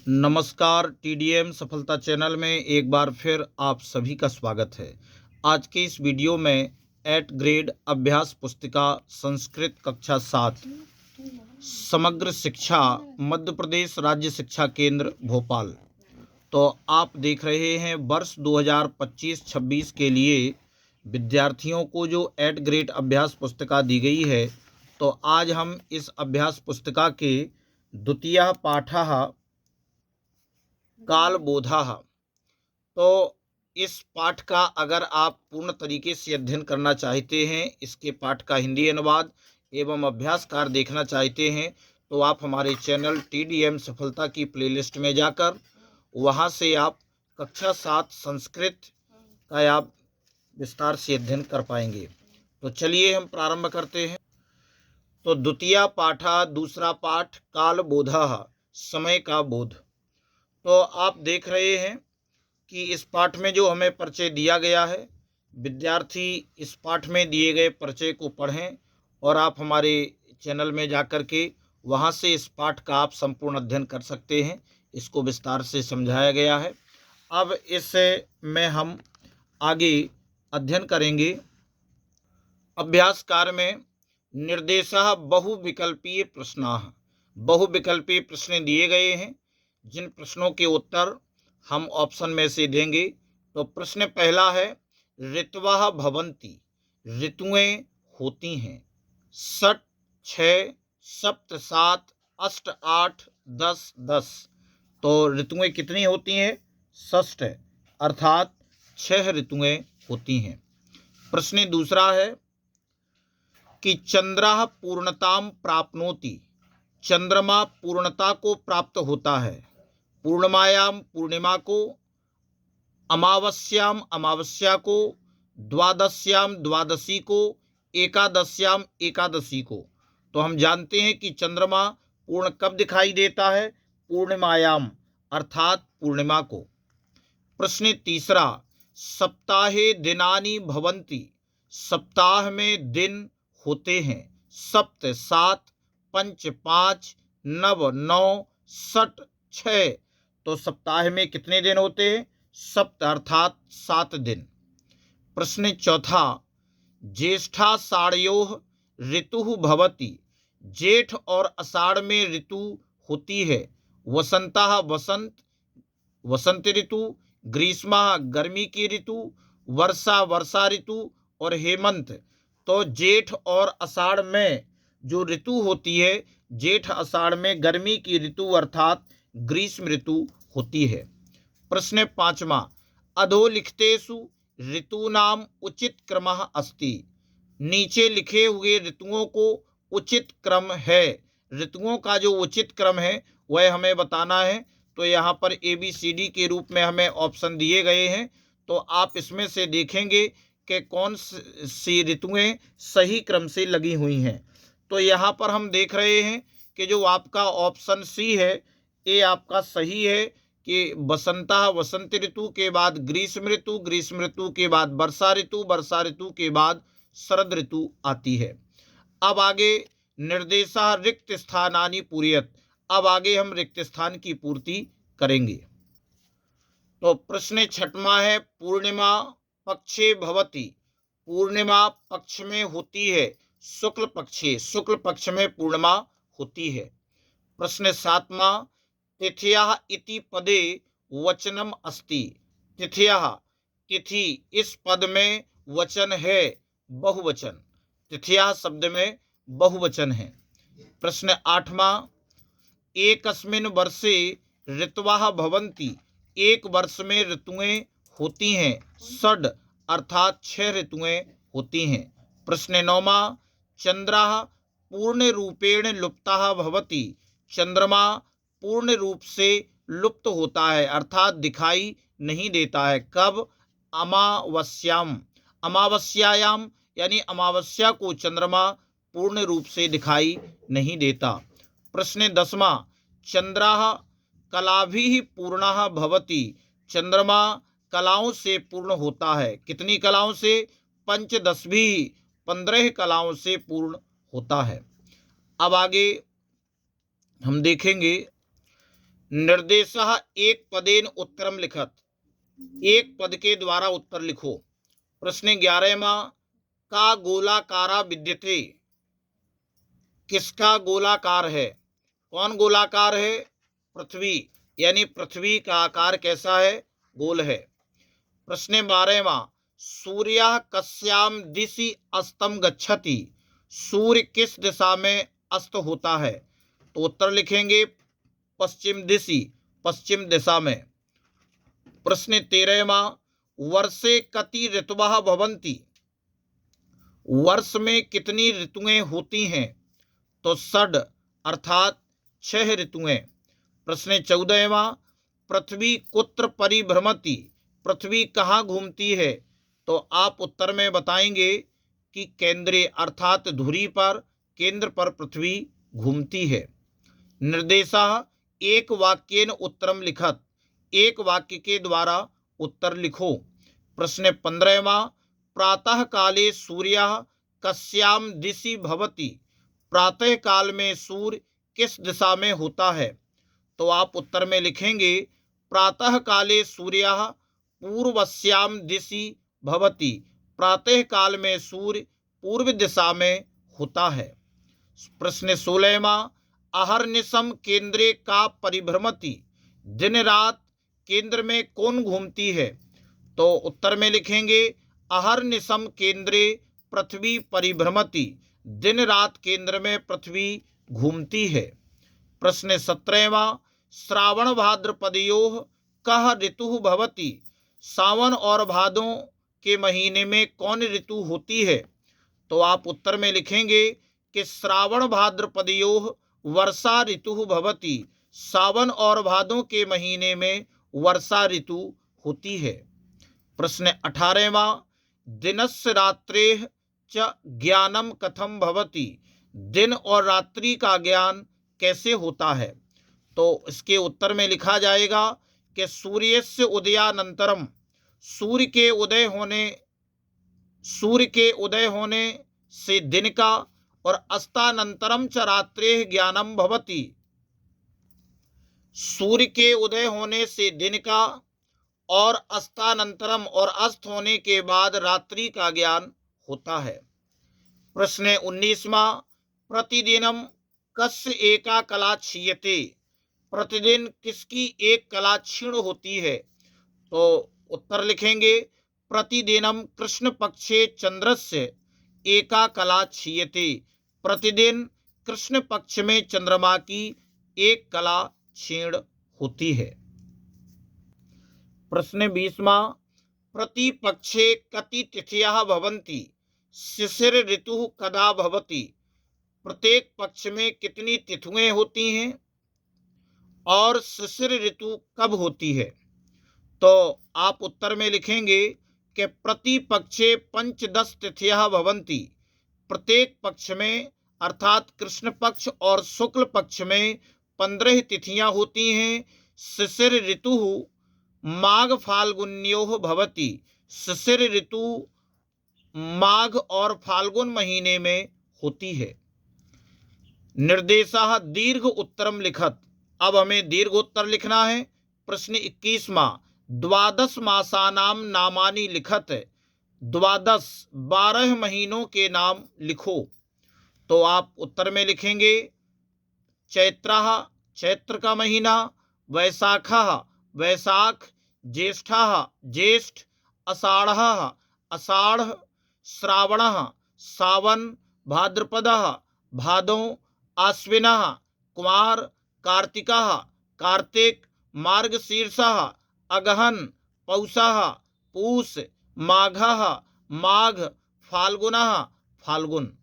नमस्कार। टीडीएम सफलता चैनल में एक बार फिर आप सभी का स्वागत है। आज के इस वीडियो में 8 ग्रेड अभ्यास पुस्तिका संस्कृत कक्षा 7 समग्र शिक्षा मध्य प्रदेश राज्य शिक्षा केंद्र भोपाल। तो आप देख रहे हैं वर्ष 2025-26 के लिए विद्यार्थियों को जो 8 ग्रेड अभ्यास पुस्तिका दी गई है। तो आज हम इस अभ्यास पुस्तिका के द्वितीय पाठः कालबोधः। तो इस पाठ का अगर आप पूर्ण तरीके से अध्ययन करना चाहते हैं, इसके पाठ का हिंदी अनुवाद एवं अभ्यास कार्य देखना चाहते हैं, तो आप हमारे चैनल टीडीएम सफलता की प्लेलिस्ट में जाकर वहां से आप कक्षा 7 संस्कृत का आप विस्तार से अध्ययन कर पाएंगे। तो चलिए हम प्रारंभ करते हैं। तो द्वितीय पाठः दूसरा पाठ कालबोधः समय का बोध। तो आप देख रहे हैं कि इस पाठ में जो हमें परिचय दिया गया है, विद्यार्थी इस पाठ में दिए गए परिचय को पढ़ें और आप हमारे चैनल में जाकर के वहां से इस पाठ का आप संपूर्ण अध्ययन कर सकते हैं। इसको विस्तार से समझाया गया है। अब इस में हम आगे अध्ययन करेंगे। अभ्यास कार्य में निर्देशः बहुविकल्पीय प्रश्नाः। बहुविकल्पीय प्रश्न दिए गए हैं, जिन प्रश्नों के उत्तर हम ऑप्शन में से देंगे। तो प्रश्न पहला है, ऋतवः भवन्ति, ऋतुएं होती हैं। षट् 6, सप्त 7, अष्ट 8, 10 10। तो ऋतुएं कितनी होती हैं? षष्ठ, अर्थात 6 ऋतुएं होती हैं। प्रश्न दूसरा है कि चंद्रः पूर्णतां प्राप्नोति, चंद्रमा पूर्णता को प्राप्त होता है। पूर्णिमायाम पूर्णिमा को, अमावस्याम अमावस्या को, द्वादश्याम द्वादशी को, एकादश्याम एकादशी को। तो हम जानते हैं कि चंद्रमा पूर्ण कब दिखाई देता है? पूर्णिमायाम, अर्थात पूर्णिमा को। प्रश्न तीसरा, सप्ताहे दिनानि भवन्ति, सप्ताह में दिन होते हैं। सप्त 7, पंच 5, नव 9, षट् 6। तो सप्ताह में कितने दिन होते हैं? सप्त, अर्थात 7 दिन। प्रश्न चौथा, ज्येष्ठाषाढ़योः ऋतुः भवति, जेठ और आषाढ़ में ऋतु होती है। वसंतः वसंत, वसंत ऋतु, ग्रीष्मः गर्मी की ऋतु, वर्षा वर्षा ऋतु और हेमंत। तो जेठ और आषाढ़ में जो ऋतु होती है, जेठ आषाढ़ में गर्मी की ऋतु अर्थात ग्रीष्म ऋतु होती है। प्रश्न पांचवा, अधोलिखितेषु ऋतूनाम उचित क्रमः अस्ति, नीचे लिखे हुए ऋतुओं को उचित क्रम है। ऋतुओं का जो उचित क्रम है वह हमें बताना है। तो यहाँ पर ABCD के रूप में हमें ऑप्शन दिए गए हैं। तो आप इसमें से देखेंगे कि कौन सी ऋतुएं सही क्रम से लगी हुई हैं। तो यहाँ पर हम देख रहे हैं कि जो आपका ऑप्शन सी है, ये आपका सही है कि वसंतः वसंत ऋतु के बाद ग्रीष्म ऋतु, ग्रीष्म ऋतु के बाद वर्षा ऋतु, वर्षा ऋतु के बाद शरद ऋतु आती है। अब आगे निर्देशः रिक्त स्थानानि पूरयेत्, अब आगे हम रिक्त स्थान की पूर्ति करेंगे। तो प्रश्न छठवां है, पूर्णिमा पक्षे भवति, पूर्णिमा पक्ष में होती है। शुक्ल पक्षे, शुक्ल पक्ष में पूर्णिमा होती है। प्रश्न सातवां, तिथ्यः इति पदे वचनम अस्ति, तिथ्यः, तिथि, इस पद में वचन है, बहुवचन। तिथ्यः शब्द में बहुवचन है। प्रश्न आठवां, एकस्मिन् वर्षे ऋतवः भवन्ति, एक वर्ष में ऋतुएं होती हैं। षड्, अर्थात 6 ऋतुएं होती हैं। प्रश्न नौवां, चंद्रः पूर्ण रूपेण लुप्तः भवति, चंद्रमा पूर्ण रूप से लुप्त होता है, अर्थात दिखाई नहीं देता है। कब? अमावस्याम, अमावस्यायाम, यानी अमावस्या को चंद्रमा पूर्ण रूप से दिखाई नहीं देता। प्रश्न 10वां, चंद्रः कलाभिः पूर्णः भवति, चंद्रमा कलाओं से पूर्ण होता है। कितनी कलाओं से? पंचदशभिः, 15 कलाओं से पूर्ण होता है। अब आगे हम देखेंगे निर्देशः एक पदेन उत्तरम लिखत, एक पद के द्वारा उत्तर लिखो। प्रश्न 11वां, का गोलाकारा विद्यते, किसका गोलाकार है, कौन गोलाकार है, पृथ्वी, यानी पृथ्वी का आकार कैसा है, गोल है। प्रश्न 12वां, सूर्य कस्याम दिशि अस्तम गच्छति, सूर्य किस दिशा में अस्त होता है, तो उत्तर लिखेंगे पश्चिम दिशि, पश्चिम दिशा में। प्रश्न 13वां, वर्षे कति ऋतवः भवन्ति, वर्ष में कितनी ऋतुएं होती हैं, तो षड अर्थात 6 ऋतुएं। प्रश्न 14वां, पृथ्वी कुत्र परिभ्रमति, पृथ्वी कहाँ घूमती है, तो आप उत्तर में बताएंगे कि केंद्रे अर्थात धुरी पर, केंद्र पर पृथ्वी घूमती है। निर्देशः एक वाक्येन उत्तरम लिखत, एक वाक्य के द्वारा उत्तर लिखो। प्रश्न 15वां, प्रातः काले सूर्यः कस्याम दिशि भवति, प्रातः काल में सूर्य किस दिशा में होता है, तो आप उत्तर में लिखेंगे प्रातः काले सूर्यः पूर्वस्याम दिशि भवति, प्रातः काल में सूर्य पूर्व दिशा में होता है। प्रश्न 16वां, अहर्निशम केंद्रे का परिभ्रमति, दिन रात केंद्र में कौन घूमती है, तो उत्तर में लिखेंगे अहर्निशम केंद्रे पृथ्वी परिभ्रमति, दिन रात केंद्र में पृथ्वी घूमती है। प्रश्न 17वां, श्रावण भाद्रपदयोः कः ऋतुः भवति, सावन और भादो के महीने में कौन ऋतु होती है, तो आप उत्तर में लिखेंगे कि श्रावण भाद्रपदयोः वर्षा ऋतुः भवति, सावन और भादों के महीने में वर्षा ऋतु होती है। प्रश्न 18वां, दिनस्य रात्रेः च ज्ञानम कथम भवति, दिन और रात्रि का ज्ञान कैसे होता है, तो इसके उत्तर में लिखा जाएगा कि सूर्यस्य उदयानंतरम, सूर्य के उदय होने से दिन का, और अस्तानंतरम च रात्रेः ज्ञानम भवति, सूर्य के उदय होने से दिन का और अस्तानंतरम और अस्त होने के बाद रात्रि का ज्ञान होता है। प्रश्न 19वां, प्रतिदिनम कस्य एका कला क्षीयते, प्रतिदिन किसकी एक कला क्षीण होती है, तो उत्तर लिखेंगे प्रतिदिनम कृष्ण पक्षे चंद्रस्य एका कला क्षीयते, प्रतिदिन कृष्ण पक्ष में चंद्रमा की एक कला क्षीण होती है। प्रश्न 20वां, प्रतिपक्षे कति तिथयः भवन्ति, शिशिर ऋतु कदा भवति, प्रत्येक पक्ष में कितनी तिथियां होती हैं और शिशिर ऋतु कब होती है, तो आप उत्तर में लिखेंगे कि प्रतिपक्षे पंचदश तिथयः भवन्ति, प्रत्येक पक्ष में अर्थात कृष्ण पक्ष और शुक्ल पक्ष में 15 तिथियां होती हैं। शिशिर ऋतु माघ फाल्गुन्योः भवति, शिशिर ऋतु माघ और फाल्गुन महीने में होती है। निर्देशः दीर्घ उत्तरम लिखत, अब हमें दीर्घ उत्तर लिखना है। प्रश्न 21वां, द्वादश मासानाम नामानि लिखत, द्वादश 12 महीनों के नाम लिखो, तो आप उत्तर में लिखेंगे चैत्रः चैत्र का महीना, वैशाखः वैशाख, ज्येष्ठः ज्येष्ठ, आषाढ़ः आषाढ़, श्रावणः सावन, भाद्रपदः भादो, आश्विनः कुमार, कार्तिकः कार्तिक, मार्गशीर्षः अगहन, पौषः पूष, माघः माघ, फाल्गुनः फाल्गुन।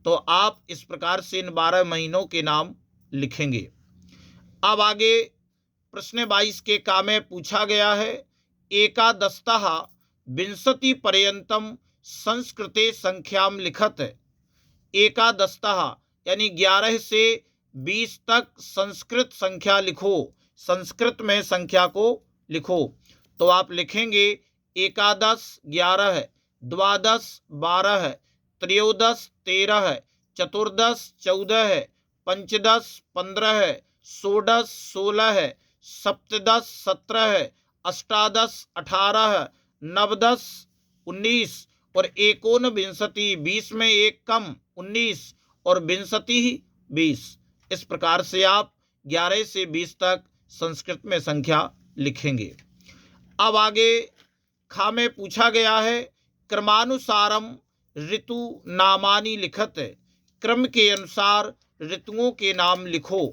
तो आप इस प्रकार से इन 12 महीनों के नाम लिखेंगे। अब आगे प्रश्न 22 के का में पूछा गया है, एकादशतः विंशति पर्यंतम संस्कृते संख्याम लिखत, एकादशतः यानी 11 से 20 तक संस्कृत संख्या लिखो, संस्कृत में संख्या को लिखो, तो आप लिखेंगे एकादश 11, द्वादश 12, त्रयोदश 13, चतुर्दश 14, पंचदश 15, षोडश 16, सप्तदश 17, अष्टादश 18, नवदश 19 और एकोनविंशति 20 में एक कम 19 और विंशति 20। इस प्रकार से आप 11 से 20 तक संस्कृत में संख्या लिखेंगे। अब आगे खा में पूछा गया है क्रमानुसारम ऋतु नामानि लिखत, क्रम के अनुसार ऋतुओं के नाम लिखो।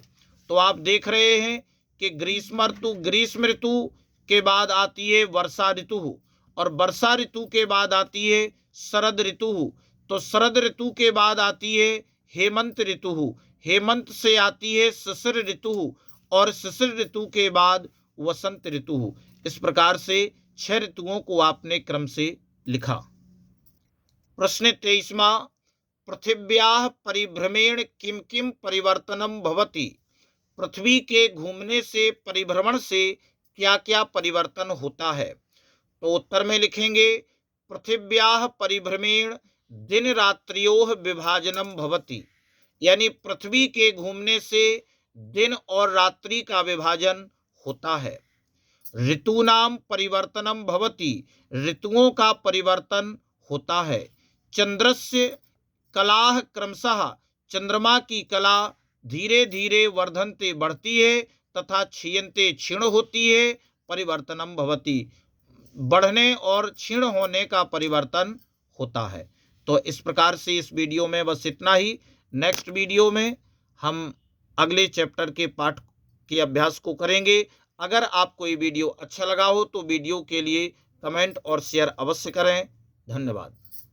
तो आप देख रहे हैं कि ग्रीष्म ऋतु के बाद आती है वर्षा ऋतु और वर्षा ऋतु के बाद आती है शरद ऋतु। तो शरद ऋतु के बाद आती है हेमंत ऋतु, हेमंत से आती है शिशिर ऋतु और शिशिर ऋतु के बाद वसंत ऋतु। इस प्रकार से 6 ऋतुओं को आपने क्रम से लिखा। प्रश्न 23वां, पृथिव्याः परिभ्रमेण किम किम परिवर्तनम भवति। पृथ्वी के घूमने से, परिभ्रमण से क्या क्या परिवर्तन होता है। तो उत्तर में लिखेंगे पृथिव्याः परिभ्रमेण दिन रात्रियोः विभाजनम भवति, यानी पृथ्वी के घूमने से दिन और रात्रि का विभाजन होता है। ऋतूनाम परिवर्तनम भवति, ऋतुओं का परिवर्तन होता है। चंद्रस्य कलाः क्रमशः, चंद्रमा की कला धीरे धीरे वर्धन्ते बढ़ती है तथा क्षीयन्ते क्षीण होती है। परिवर्तनम भवति, बढ़ने और क्षीण होने का परिवर्तन होता है। तो इस प्रकार से इस वीडियो में बस इतना ही। नेक्स्ट वीडियो में हम अगले चैप्टर के पाठ के अभ्यास को करेंगे। अगर आपको ये वीडियो अच्छा लगा हो तो वीडियो के लिए कमेंट और शेयर अवश्य करें। धन्यवाद।